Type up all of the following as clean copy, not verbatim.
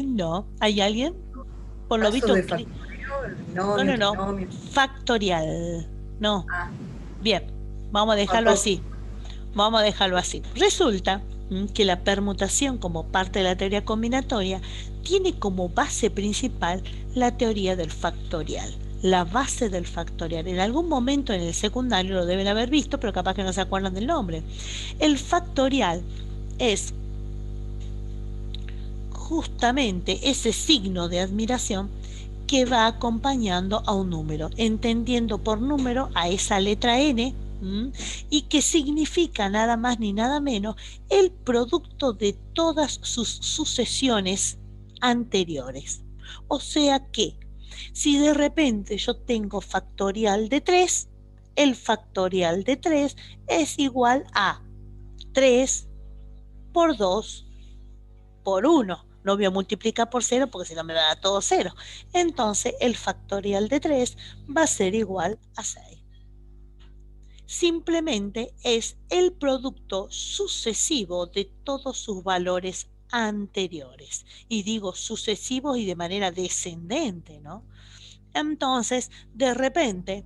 No, ¿hay alguien? Por lo Caso visto, de factoreo, el no, binomio, no, no. trinomio. Factorial. No. Ah, Bien, vamos a dejarlo factor. así. Vamos a dejarlo así. Resulta que la permutación como parte de la teoría combinatoria tiene como base principal la teoría del factorial, la base del factorial. En algún momento en el secundario lo deben haber visto, pero capaz que no se acuerdan del nombre. El factorial es justamente ese signo de admiración que va acompañando a un número, entendiendo por número a esa letra n, y que significa nada más ni nada menos el producto de todas sus sucesiones anteriores. O sea que, si de repente yo tengo factorial de 3, el factorial de 3 es igual a 3 por 2 por 1. No voy a multiplicar por 0 porque si no me va a dar todo 0. Entonces el factorial de 3 va a ser igual a 6. Simplemente es el producto sucesivo de todos sus valores anteriores. Y digo sucesivos y de manera descendente, ¿no? Entonces, de repente,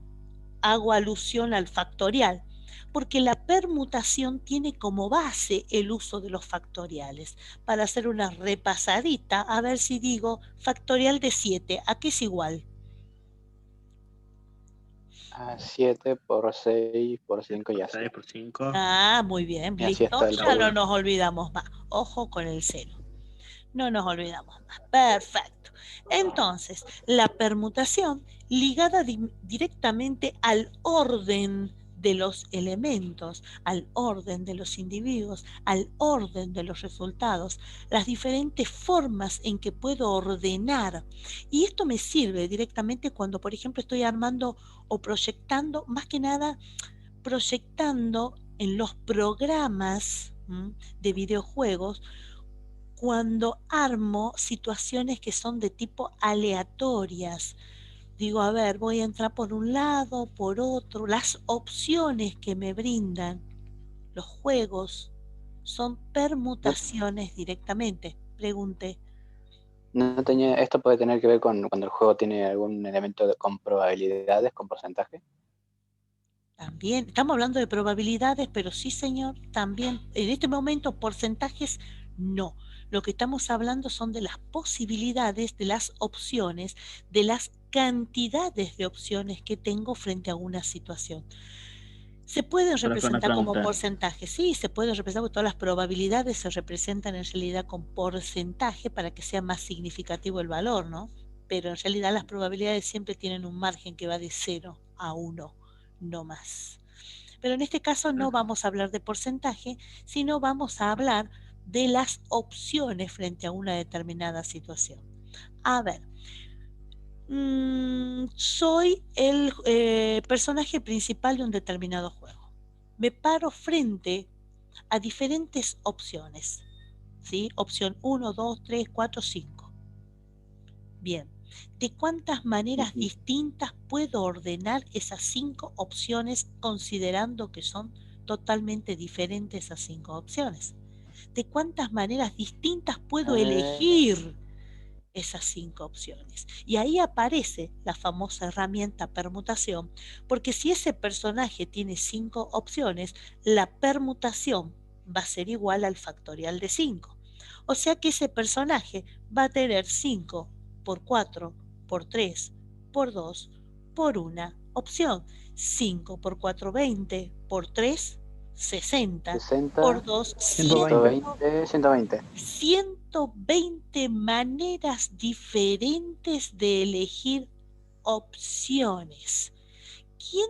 hago alusión al factorial, porque la permutación tiene como base el uso de los factoriales. Para hacer una repasadita, a ver si digo factorial de 7, ¿a qué es igual? 7 por 6 por 5 y Por así. 6 por 5. Ah, muy bien, Y así listo. hasta el Ya no resto. nos olvidamos más. Ojo con el 0. No nos olvidamos más. Perfecto. Entonces, la permutación ligada directamente al orden de los elementos, al orden de los individuos, al orden de los resultados, las diferentes formas en que puedo ordenar. Y esto me sirve directamente cuando, por ejemplo, estoy armando o proyectando, más que nada, proyectando en los programas de videojuegos, cuando armo situaciones que son de tipo aleatorias. Digo, a ver, voy a entrar por un lado, por otro. Las opciones que me brindan los juegos son permutaciones directamente. Pregunté. No tenía, esto puede tener que ver con cuando el juego tiene algún elemento con probabilidades, con porcentaje. También, estamos hablando de probabilidades, pero sí, señor, también, en este momento, porcentajes, no. Lo que estamos hablando son de las posibilidades, de las opciones, de las cantidades de opciones que tengo frente a una situación. ¿Se pueden Pero acá una representar como pregunta. porcentajes? Sí, se pueden representar porque todas las probabilidades se representan en realidad con porcentaje para que sea más significativo el valor, ¿no? Pero en realidad las probabilidades siempre tienen un margen que va de 0 a 1, no más. Pero en este caso no vamos a hablar de porcentaje, sino vamos a hablar de las opciones frente a una determinada situación. A ver, soy el personaje principal de un determinado juego. Me paro frente a diferentes opciones, ¿sí? Opción 1, 2, 3, 4, 5. Bien, ¿de cuántas maneras distintas puedo ordenar esas 5 opciones considerando que son totalmente diferentes esas 5 opciones? ¿De cuántas maneras distintas puedo elegir esas 5 opciones? Y ahí aparece la famosa herramienta permutación, porque si ese personaje tiene 5 opciones, la permutación va a ser igual al factorial de 5. O sea que ese personaje va a tener 5 por 4, por 3, por 2, por una opción. 5 por 4, 20, por 3, 60, 60, por 2, 120. 120, 120. 120 maneras diferentes de elegir opciones. ¿Quién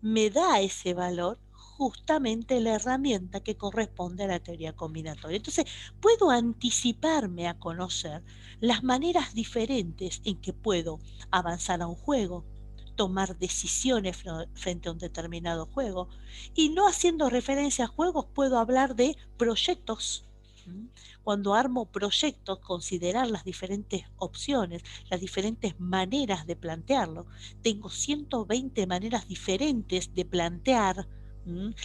me da ese valor? Justamente la herramienta que corresponde a la teoría combinatoria. Entonces, puedo anticiparme a conocer las maneras diferentes en que puedo avanzar a un juego, tomar decisiones frente a un determinado juego, y no haciendo referencia a juegos, puedo hablar de proyectos. Cuando armo proyectos, considerar las diferentes opciones, las diferentes maneras de plantearlo. Tengo 120 maneras diferentes de plantear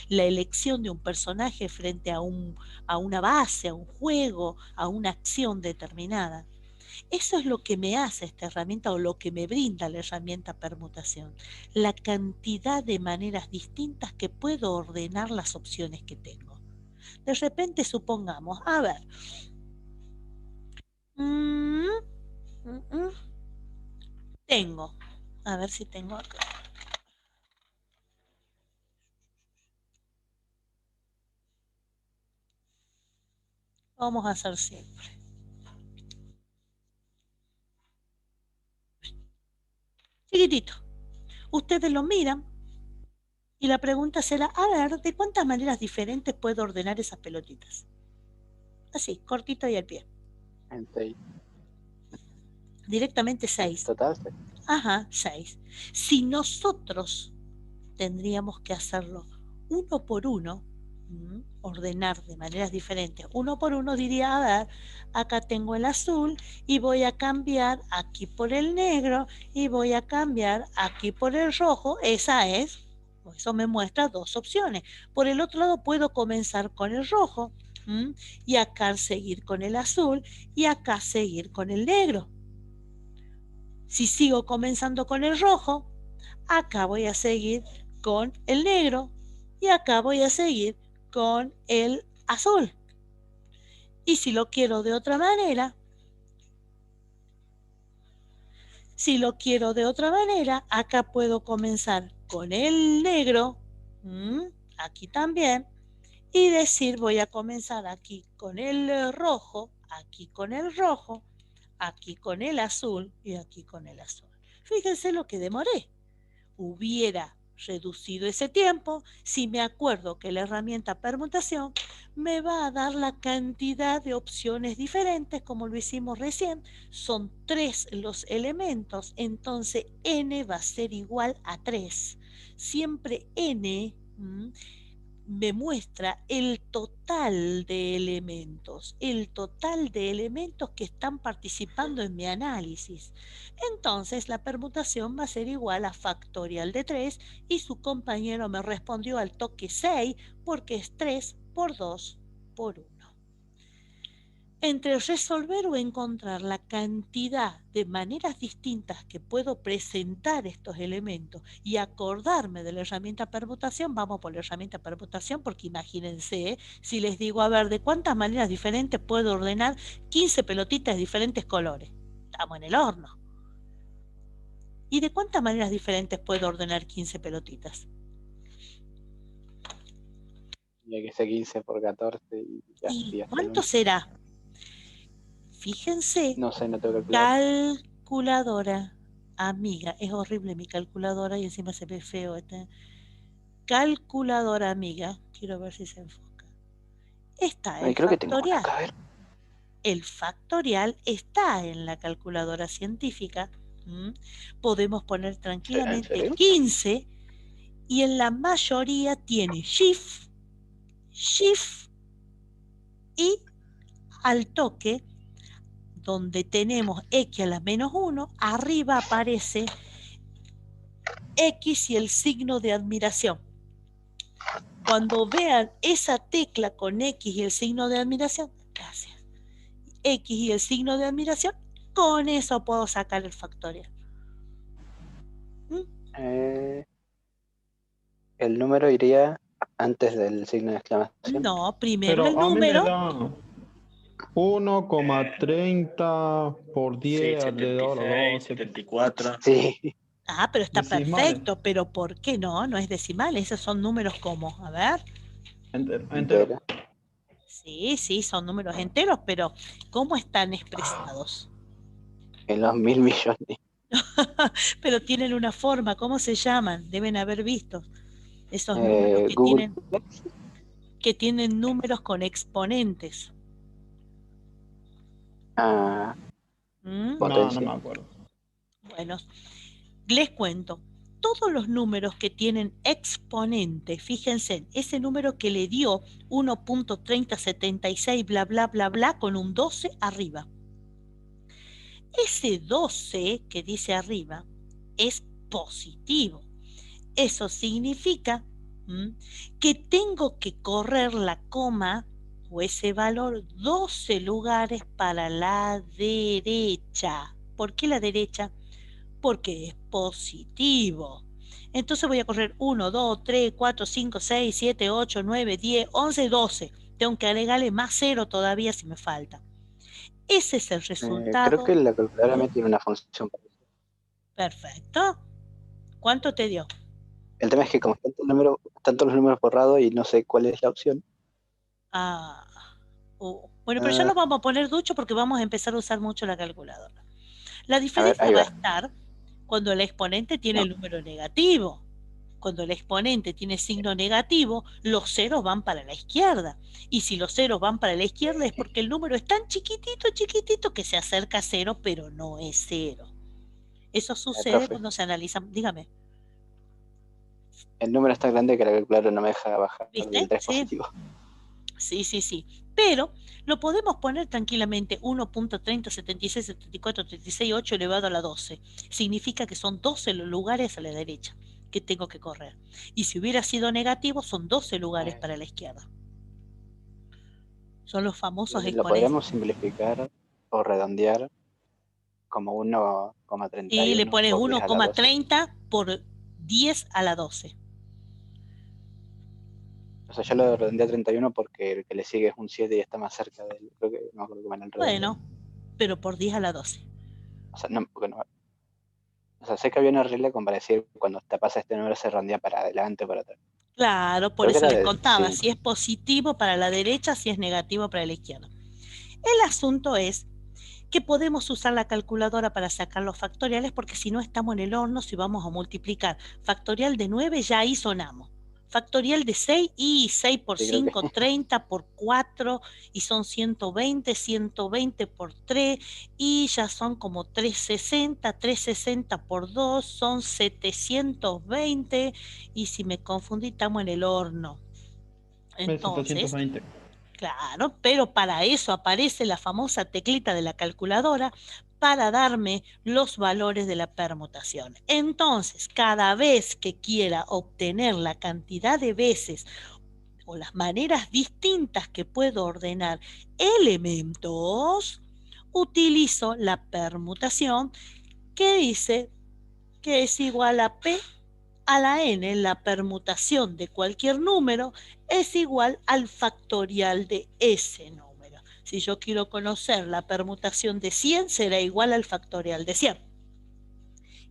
La elección de un personaje frente a una base, a un juego, a una acción determinada. Eso es lo que me hace esta herramienta o lo que me brinda la herramienta permutación. La cantidad de maneras distintas que puedo ordenar las opciones que tengo. De repente supongamos, a ver, tengo, a ver si tengo acá. Vamos a hacer simple. Chiquitito. Ustedes lo miran y la pregunta será, a ver, ¿de cuántas maneras diferentes puedo ordenar esas pelotitas? Así, cortito y al pie. En 6. Directamente En 6. total, 6. Ajá, 6. Si nosotros tendríamos que hacerlo uno por uno, ordenar de maneras diferentes. Uno por uno diría, a ver, acá tengo el azul y voy a cambiar aquí por el negro y voy a cambiar aquí por el rojo. Esa es, eso me muestra dos opciones. Por el otro lado puedo comenzar con el rojo y acá seguir con el azul y acá seguir con el negro. Si sigo comenzando con el rojo, acá voy a seguir con el negro y acá voy a seguir con el azul. Y si lo quiero de otra manera, acá puedo comenzar con el negro, aquí también, y decir voy a comenzar aquí con el rojo, aquí con el rojo, aquí con el azul y aquí con el azul. Fíjense lo que demoré. Hubiera reducido ese tiempo si me acuerdo que la herramienta permutación me va a dar la cantidad de opciones diferentes como lo hicimos recién. Son 3 los elementos, entonces n va a ser igual a 3. Siempre n me muestra el total de elementos que están participando en mi análisis. Entonces la permutación va a ser igual a factorial de 3 y su compañero me respondió al toque 6 porque es 3 por 2 por 1. Entre resolver o encontrar la cantidad de maneras distintas que puedo presentar estos elementos y acordarme de la herramienta permutación, vamos por la herramienta permutación porque imagínense, si les digo, a ver, ¿de cuántas maneras diferentes puedo ordenar 15 pelotitas de diferentes colores? Estamos en el horno. ¿Y de cuántas maneras diferentes puedo ordenar 15 pelotitas? Ya que sea 15 por 14 y ya. ¿Y cuánto será? Fíjense, no sé, no tengo que calcular. calculadora, amiga, es horrible mi calculadora y encima se ve feo. Calculadora, amiga, quiero ver si se enfoca. Está el Creo que tengo una factorial. acá, a ver. El factorial está en la calculadora científica. Podemos poner tranquilamente 15 y en la mayoría tiene shift y al toque donde tenemos x a la menos 1, arriba aparece X y el signo de admiración. Cuando vean esa tecla con X y el signo de admiración, gracias, X y el signo de admiración, con eso puedo sacar el factorial. El número iría antes del signo de exclamación. No, primero el Pero a mí me número. da 1,30 por 10 alrededor a 12. 74. Sí. Ah, pero está Decimales. perfecto, pero ¿por qué no? No es decimales, esos son números como, a ver. Entero. Sí, son números enteros, pero ¿cómo están expresados? En los 1.000 millones. Pero tienen una forma, ¿cómo se llaman? Deben haber visto esos números que tienen números con exponentes. No me acuerdo. Bueno, les cuento. Todos los números que tienen exponentes, fíjense, ese número que le dio 1.3076 bla bla bla bla con un 12 arriba. Ese 12 que dice arriba es positivo. Eso significa que tengo que correr la coma o ese valor 12 lugares para la derecha. ¿Por qué la derecha? Porque es positivo. Entonces voy a correr 1, 2, 3, 4, 5, 6, 7, 8, 9, 10, 11, 12. Tengo que agregarle más 0 todavía si me falta. Ese es el resultado. Creo que la calculadora me tiene una función parecida. Perfecto. ¿Cuánto te dio? El tema es que como están todos los números borrados y no sé cuál es la opción. Bueno, pero ya nos vamos a poner ducho porque vamos a empezar a usar mucho la calculadora. La diferencia ahí va a va. estar cuando el exponente tiene el número negativo. Cuando el exponente tiene signo negativo, los ceros van para la izquierda. Y si los ceros van para la izquierda es porque el número es tan chiquitito que se acerca a 0, pero no es 0. Eso sucede cuando se analizan. Dígame. El número es tan grande que la calculadora no me deja bajar del 3 positivo. Sí. Pero lo podemos poner tranquilamente 1.30767436 elevado a la 12. Significa que son 12 los lugares a la derecha que tengo que correr. Y si hubiera sido negativo, son 12 lugares para la izquierda. Son los famosos exponentes. ¿Lo podríamos simplificar o redondear como 1,31? Y le pones 1,30 por 10 a la 12. O sea, yo lo redondeé a 31 porque el que le sigue es un 7 y está más cerca del... Creo que no me acuerdo cómo era el redondeo. Bueno, pero por 10 a la 12. O sea, no, porque no... O sea, sé que había una regla con para decir cuando te pasa este número se rondea para adelante o para atrás. Claro, por eso les contaba, si es positivo para la derecha, si es negativo para la izquierda. El asunto es que podemos usar la calculadora para sacar los factoriales porque si no estamos en el horno, si vamos a multiplicar factorial de 9 ya ahí sonamos. Factorial de 6 y 6 por 5, 30 por 4 y son 120, 120 por 3 y ya son como 360, 360 por 2 son 720 y si me confundí estamos en el horno. Entonces, 720. Claro, pero para eso aparece la famosa teclita de la calculadora para darme los valores de la permutación. Entonces, cada vez que quiera obtener la cantidad de veces o las maneras distintas que puedo ordenar elementos, utilizo la permutación que dice que es igual a P a la n, la permutación de cualquier número es igual al factorial de ese número. Si yo quiero conocer la permutación de 100, será igual al factorial de 100.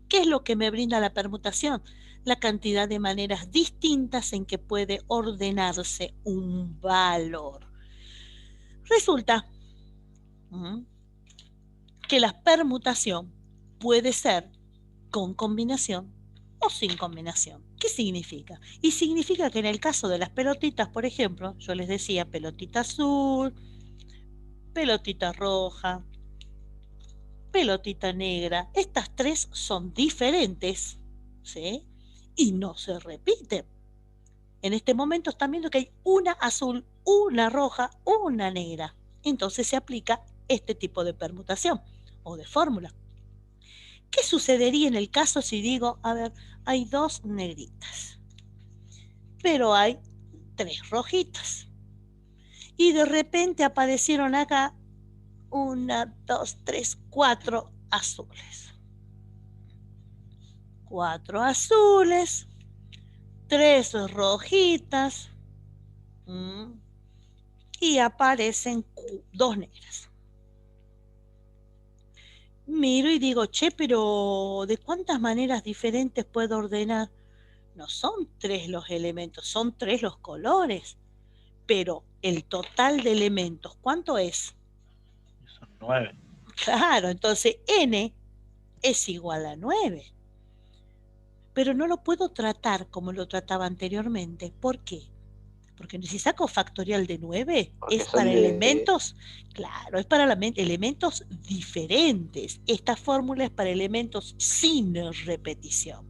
¿Qué es lo que me brinda la permutación? La cantidad de maneras distintas en que puede ordenarse un valor. Resulta que la permutación puede ser con combinación o sin combinación. ¿Qué significa? Y significa que en el caso de las pelotitas, por ejemplo, yo les decía pelotita azul, pelotita roja, pelotita negra. Estas tres son diferentes, ¿sí? Y no se repiten. En este momento están viendo que hay una azul, una roja, una negra. Entonces se aplica este tipo de permutación o de fórmula. ¿Qué sucedería en el caso si digo, a ver, hay dos negritas, pero hay tres rojitas? Y de repente aparecieron acá 1, 2, 3, 4 azules. 4 azules, 3 rojitas, y aparecen 2 negras. Miro y digo, che, pero ¿de cuántas maneras diferentes puedo ordenar? No son 3 los elementos, son 3 los colores. Pero el total de elementos, ¿cuánto es? Son 9. Claro, entonces n es igual a 9. Pero no lo puedo tratar como lo trataba anteriormente. ¿Por qué? Porque si saco factorial de 9, es para elementos, claro, es para elementos diferentes. Esta fórmula es para elementos sin repetición.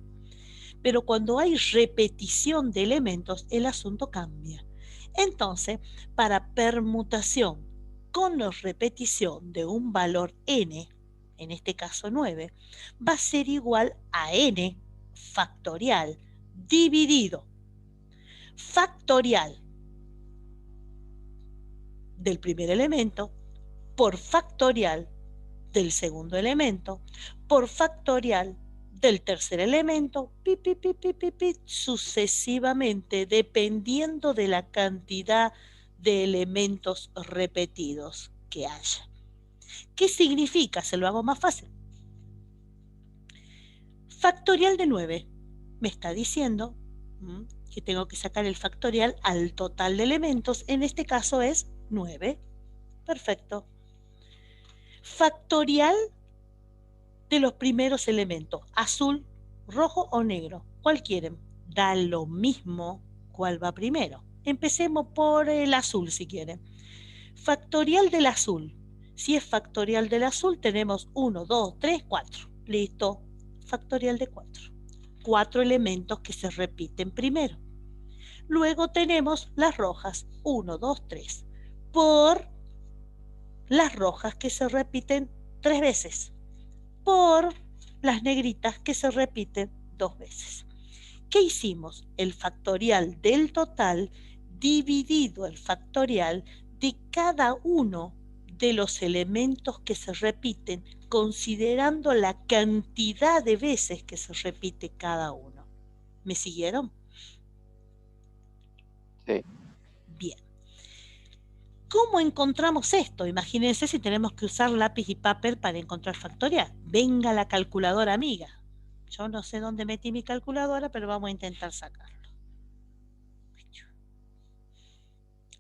Pero cuando hay repetición de elementos, el asunto cambia. Entonces, para permutación con repetición de un valor n, en este caso 9, va a ser igual a n factorial dividido factorial del primer elemento por factorial del segundo elemento por factorial del tercer elemento, sucesivamente, dependiendo de la cantidad de elementos repetidos que haya. ¿Qué significa? Se lo hago más fácil. Factorial de 9 me está diciendo que tengo que sacar el factorial al total de elementos. En este caso es 9. Perfecto. Factorial de los primeros elementos, azul, rojo o negro. ¿Cuál quieren? Da lo mismo cuál va primero. Empecemos por el azul si quieren. Factorial del azul. Si es factorial del azul tenemos 1, 2, 3, 4. Listo. Factorial de 4. 4 elementos que se repiten primero. Luego tenemos las rojas. 1, 2, 3. Por las rojas que se repiten 3 veces. Por las negritas que se repiten 2 veces. ¿Qué hicimos? El factorial del total dividido el factorial de cada uno de los elementos que se repiten, considerando la cantidad de veces que se repite cada uno. ¿Me siguieron? Sí. Bien. ¿Cómo encontramos esto? Imagínense si tenemos que usar lápiz y papel para encontrar factorial. Venga la calculadora amiga. Yo no sé dónde metí mi calculadora, pero vamos a intentar sacarlo.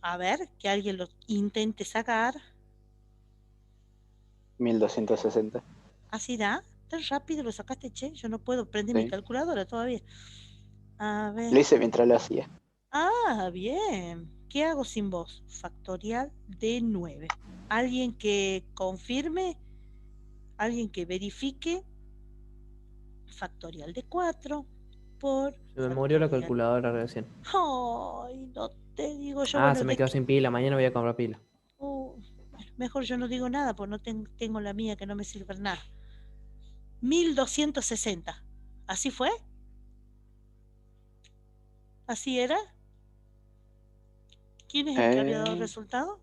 A ver, que alguien lo intente sacar. 1260. ¿Así da? ¿Tan rápido lo sacaste, che? Yo no puedo prender Sí. mi calculadora todavía. A ver. Lo hice mientras lo hacía. Ah, bien. ¿Qué hago sin vos? Factorial de 9. ¿Alguien que confirme? ¿Alguien que verifique? Factorial de 4 por... Se me murió la factorial. calculadora recién. Ay, no te digo yo. Ah, bueno, se me quedó sin pila. Mañana voy a comprar pila. Bueno, mejor yo no digo nada, porque no tengo la mía que no me sirve nada. 1260. ¿Así fue? ¿Así era? ¿Quién es el que había dado el resultado?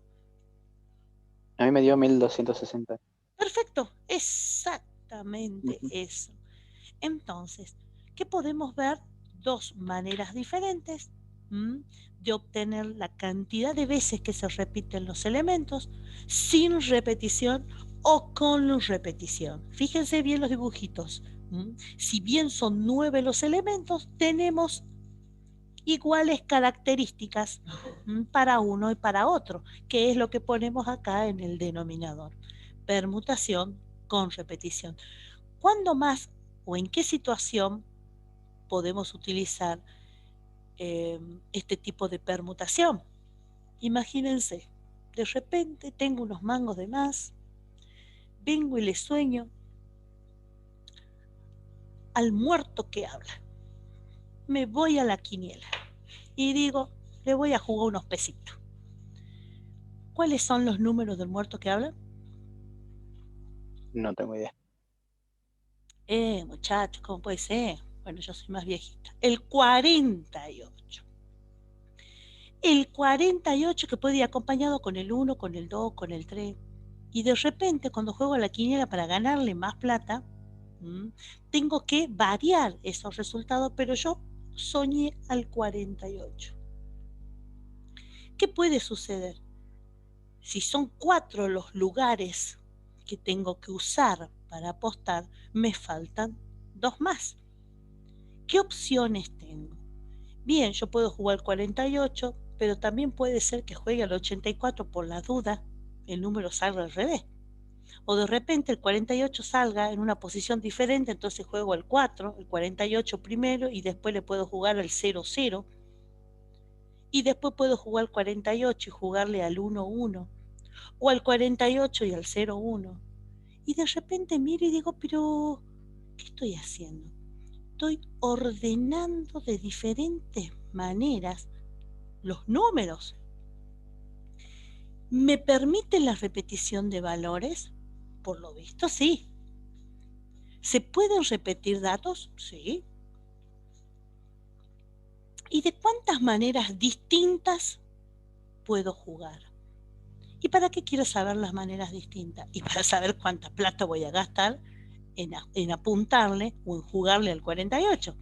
A mí me dio 1260. Perfecto, exactamente eso. Entonces, ¿qué podemos ver? Dos maneras diferentes de obtener la cantidad de veces que se repiten los elementos sin repetición o con repetición. Fíjense bien los dibujitos. Si bien son 9 los elementos, tenemos iguales características para uno y para otro, que es lo que ponemos acá en el denominador. Permutación con repetición. ¿Cuándo más o en qué situación podemos utilizar este tipo de permutación? Imagínense, de repente tengo unos mangos de más, vengo y le sueño al muerto que habla. Me voy a la quiniela y digo, le voy a jugar unos pesitos. ¿Cuáles son los números del muerto que habla? No tengo idea. Muchachos, ¿cómo puede ser? Bueno, yo soy más viejita. El 48. El 48 que puede ir acompañado con el 1, con el 2, con el 3. Y de repente, cuando juego a la quiniela para ganarle más plata, tengo que variar esos resultados, pero yo soñé al 48. ¿Qué puede suceder? Si son 4 los lugares que tengo que usar para apostar, me faltan 2 más. ¿Qué opciones tengo? Bien, yo puedo jugar 48, pero también puede ser que juegue al 84 por la duda, el número salga al revés. O de repente el 48 salga en una posición diferente, entonces juego al 4, el 48 primero y después le puedo jugar al 0-0. Y después puedo jugar al 48 y jugarle al 1-1. O al 48 y al 0-1. Y de repente miro y digo, pero ¿qué estoy haciendo? Estoy ordenando de diferentes maneras los números. ¿Me permite la repetición de valores? Por lo visto, sí. ¿Se pueden repetir datos? Sí. ¿Y de cuántas maneras distintas puedo jugar? ¿Y para qué quiero saber las maneras distintas? Y para saber cuánta plata voy a gastar en apuntarle o en jugarle al 48.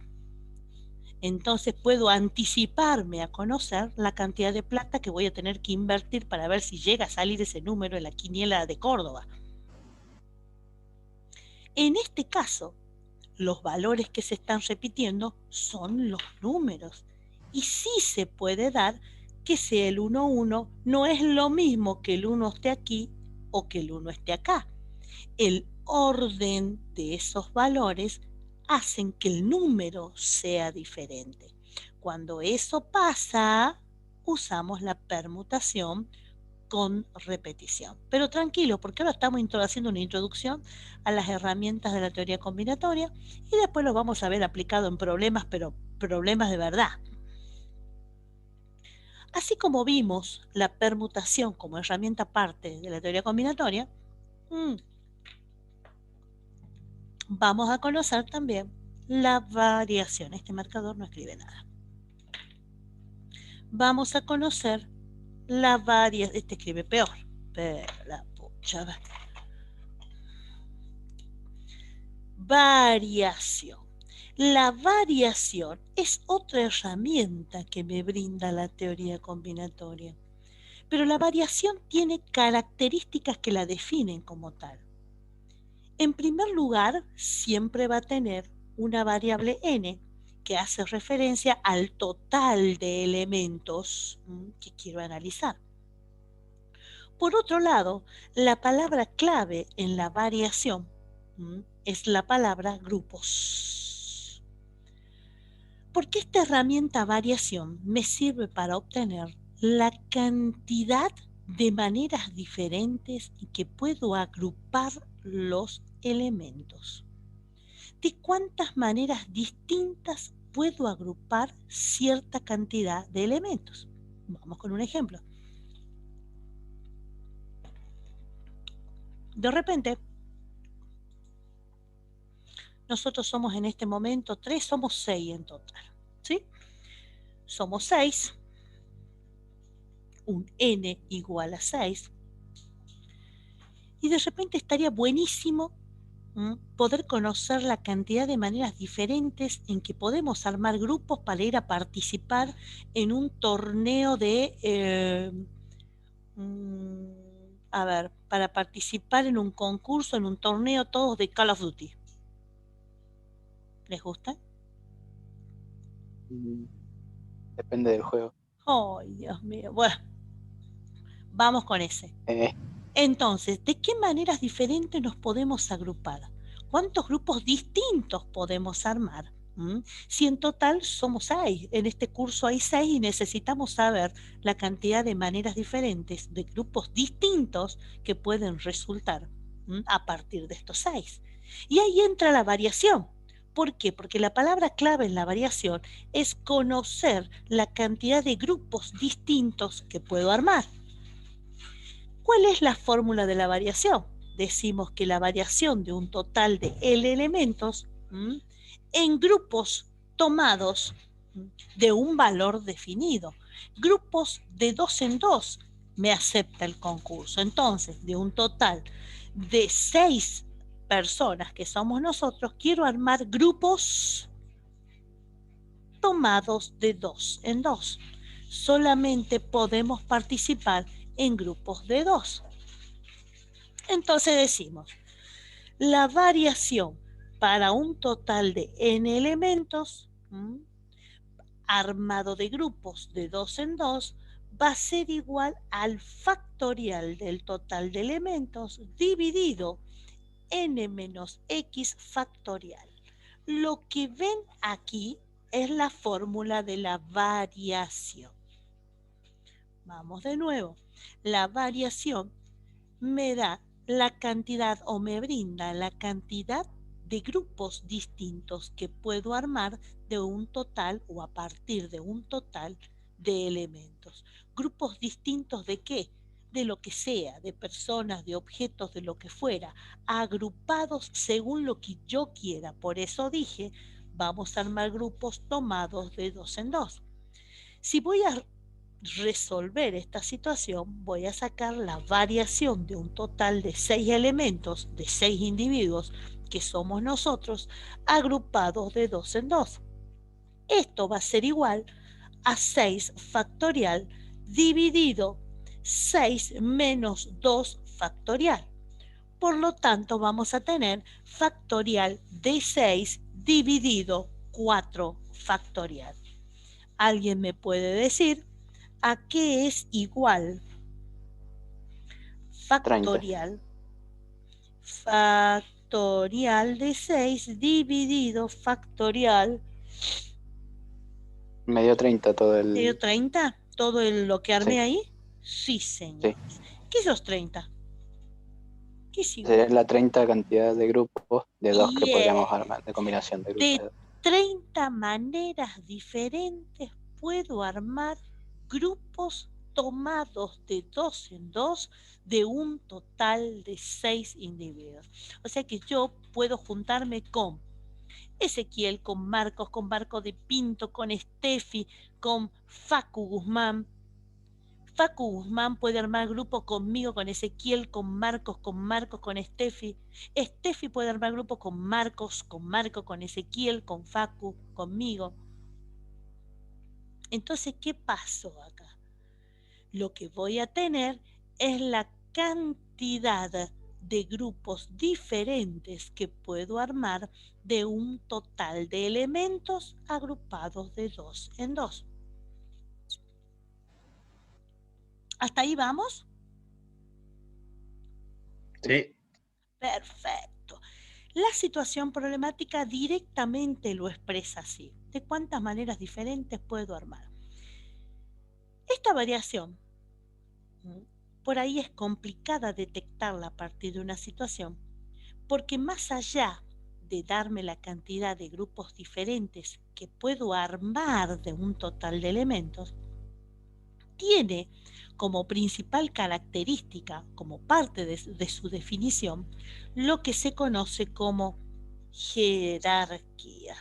Entonces puedo anticiparme a conocer la cantidad de plata que voy a tener que invertir para ver si llega a salir ese número en la quiniela de Córdoba. En este caso, los valores que se están repitiendo son los números. Y sí se puede dar que sea el 1, 1 no es lo mismo que el 1 esté aquí o que el 1 esté acá. El orden de esos valores hacen que el número sea diferente. Cuando eso pasa, usamos la permutación con repetición. Pero tranquilo, porque ahora estamos haciendo una introducción a las herramientas de la teoría combinatoria y después lo vamos a ver aplicado en problemas, pero problemas de verdad. Así como vimos la permutación como herramienta aparte de la teoría combinatoria, vamos a conocer también la variación. Este marcador no escribe nada. Vamos a conocer la variación. Este escribe peor. Pero la pucha. Variación. La variación es otra herramienta que me brinda la teoría combinatoria. Pero la variación tiene características que la definen como tal. En primer lugar, siempre va a tener una variable n que hace referencia al total de elementos que quiero analizar. Por otro lado, la palabra clave en la variación es la palabra grupos. Porque esta herramienta variación me sirve para obtener la cantidad de maneras diferentes en que puedo agrupar los elementos. ¿De cuántas maneras distintas puedo agrupar cierta cantidad de elementos? Vamos con un ejemplo. De repente, nosotros somos en este momento 3, somos 6 en total, ¿sí? Somos 6, un n igual a 6, y de repente estaría buenísimo poder conocer la cantidad de maneras diferentes en que podemos armar grupos para ir a participar en un torneo de, para participar en un concurso, en un torneo, todos de Call of Duty. ¿Les gusta? Depende del juego. ¡Ay, Dios mío! Bueno, vamos con ese. Entonces, ¿de qué maneras diferentes nos podemos agrupar? ¿Cuántos grupos distintos podemos armar? Si en total somos 6, en este curso hay 6 y necesitamos saber la cantidad de maneras diferentes, de grupos distintos que pueden resultar a partir de estos 6. Y ahí entra la variación. ¿Por qué? Porque la palabra clave en la variación es conocer la cantidad de grupos distintos que puedo armar. ¿Cuál es la fórmula de la variación? Decimos que la variación de un total de L elementos en grupos tomados de un valor definido. Grupos de 2 en 2 me acepta el concurso. Entonces, de un total de 6 personas que somos nosotros, quiero armar grupos tomados de 2 en 2. Solamente podemos participar en grupos de 2. Entonces decimos, la variación para un total de n elementos, armado de grupos de 2 en 2, va a ser igual al factorial del total de elementos dividido n menos x factorial. Lo que ven aquí es la fórmula de la variación. Vamos de nuevo. La variación me da la cantidad o me brinda la cantidad de grupos distintos que puedo armar de un total o a partir de un total de elementos. ¿Grupos distintos de qué? De lo que sea, de personas, de objetos, de lo que fuera, agrupados según lo que yo quiera. Por eso dije, vamos a armar grupos tomados de 2 en 2. Si voy a resolver esta situación, voy a sacar la variación de un total de 6 elementos, de 6 individuos, que somos nosotros, agrupados de 2 en 2. Esto va a ser igual a 6 factorial dividido 6 menos 2 factorial. Por lo tanto, vamos a tener factorial de 6 dividido 4 factorial. ¿Alguien me puede decir a qué es igual factorial? 30. Factorial de 6 dividido factorial. Me dio 30 todo el... ¿Me dio 30? ¿Todo lo que armé Sí. ahí? Sí, señores. Sí. ¿Qué es los 30? ¿Qué es igual? Sería la 30 cantidad de grupos de 2 que podríamos armar, de combinación de grupos. De 30 maneras diferentes puedo armar grupos tomados de 2 en 2 de un total de 6 individuos. O sea que yo puedo juntarme con Ezequiel, con Marcos, con Marco de Pinto, con Steffi, con Facu Guzmán. Facu Guzmán puede armar grupo conmigo, con Ezequiel, con Marcos, con Steffi. Steffi puede armar grupo con Marcos, con Marco, con Ezequiel, con Facu, conmigo. Entonces, ¿qué pasó acá? Lo que voy a tener es la cantidad de grupos diferentes que puedo armar de un total de elementos agrupados de 2 en 2. ¿Hasta ahí vamos? Sí. Perfecto. La situación problemática directamente lo expresa así. ¿De cuántas maneras diferentes puedo armar? Esta variación por ahí es complicada detectarla a partir de una situación, porque más allá de darme la cantidad de grupos diferentes que puedo armar de un total de elementos, tiene como principal característica, como parte de su definición, lo que se conoce como jerarquía.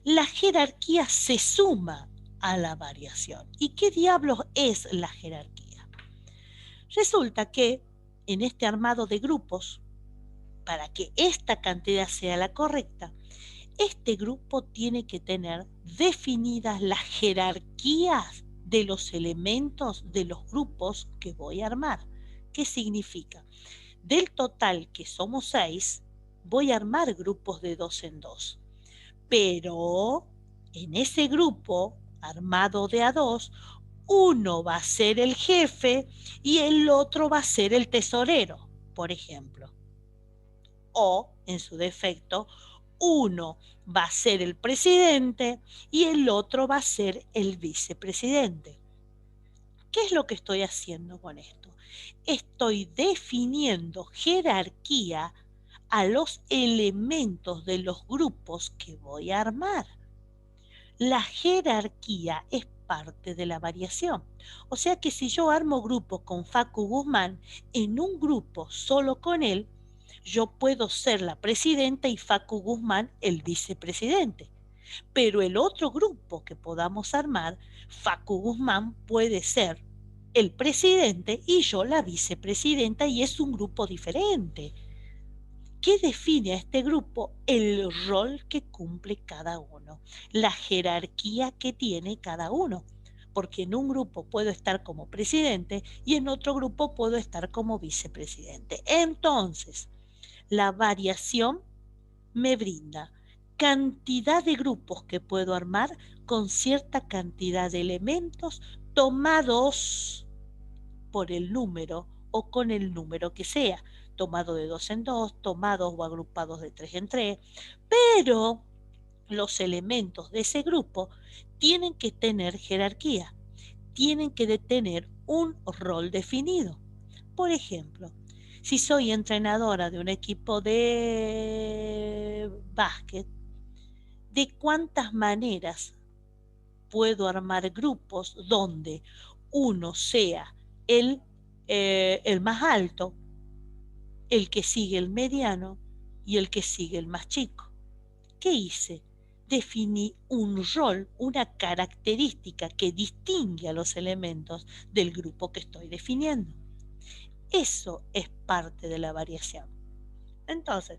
La jerarquía se suma a la variación. ¿Y qué diablos es la jerarquía? Resulta que en este armado de grupos, para que esta cantidad sea la correcta, este grupo tiene que tener definidas las jerarquías de los elementos de los grupos que voy a armar. ¿Qué significa? Del total, que somos 6, voy a armar grupos de 2 en 2. Pero en ese grupo armado de a 2, uno va a ser el jefe y el otro va a ser el tesorero, por ejemplo. O, en su defecto, uno va a ser el presidente y el otro va a ser el vicepresidente. ¿Qué es lo que estoy haciendo con esto? Estoy definiendo jerarquía a los elementos de los grupos que voy a armar. La jerarquía es parte de la variación. O sea que si yo armo grupo con Facu Guzmán, en un grupo solo con él, yo puedo ser la presidenta y Facu Guzmán el vicepresidente. Pero el otro grupo que podamos armar, Facu Guzmán puede ser el presidente y yo la vicepresidenta, y es un grupo diferente. ¿Qué define a este grupo? El rol que cumple cada uno, la jerarquía que tiene cada uno. Porque en un grupo puedo estar como presidente y en otro grupo puedo estar como vicepresidente. Entonces, la variación me brinda cantidad de grupos que puedo armar con cierta cantidad de elementos tomados por el número o con el número que sea, tomado de 2 en 2, tomados o agrupados de 3 en 3, pero los elementos de ese grupo tienen que tener jerarquía, tienen que tener un rol definido. Por ejemplo, si soy entrenadora de un equipo de básquet, ¿de cuántas maneras puedo armar grupos donde uno sea el más alto, el que sigue el mediano y el que sigue el más chico? ¿Qué hice? definí un rol, una característica que distingue a los elementos del grupo que estoy definiendo. Eso es parte de la variación. Entonces,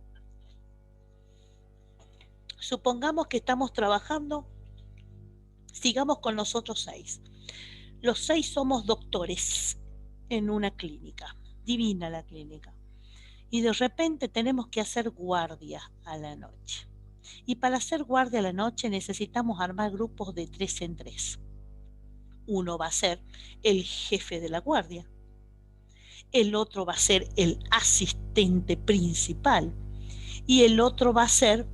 supongamos que estamos trabajando, sigamos con los otros 6. Los 6 somos doctores en una clínica, divina la clínica. Y de repente tenemos que hacer guardia a la noche. Y para hacer guardia a la noche necesitamos armar grupos de 3 en 3. Uno va a ser el jefe de la guardia. El otro va a ser el asistente principal. Y el otro va a ser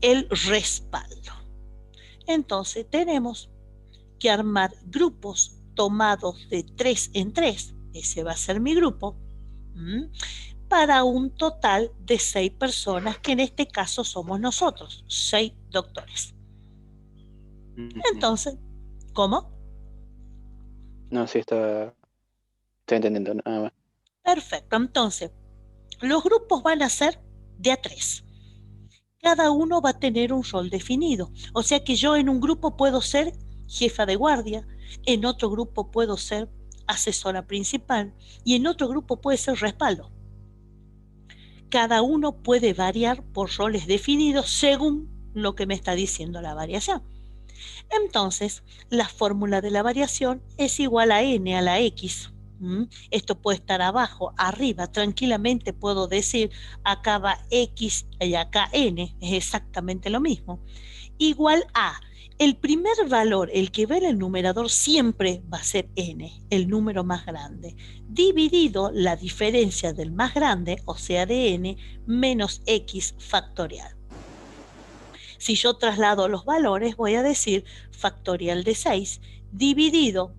el respaldo. Entonces tenemos que armar grupos tomados de 3 en 3. Ese va a ser mi grupo. Para un total de 6 personas, que en este caso somos nosotros, 6 doctores. Entonces, ¿cómo? No, sí, estoy entendiendo nada más. Perfecto, entonces, los grupos van a ser de a 3. Cada uno va a tener un rol definido. O sea que yo en un grupo puedo ser jefa de guardia, en otro grupo puedo ser asesora principal y en otro grupo puede ser respaldo. Cada uno puede variar por roles definidos según lo que me está diciendo la variación. Entonces, la fórmula de la variación es igual a n a la x. Esto puede estar abajo, arriba, tranquilamente puedo decir acá va x y acá n, es exactamente lo mismo. Igual a, el primer valor, el que ve en el numerador siempre va a ser n, el número más grande, dividido la diferencia del más grande, o sea de n, menos x factorial. Si yo traslado los valores, voy a decir factorial de 6 dividido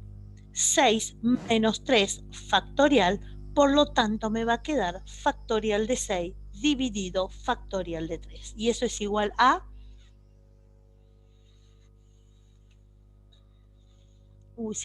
6 menos 3 factorial, por lo tanto me va a quedar factorial de 6 dividido factorial de 3. Y eso es igual a... Uy,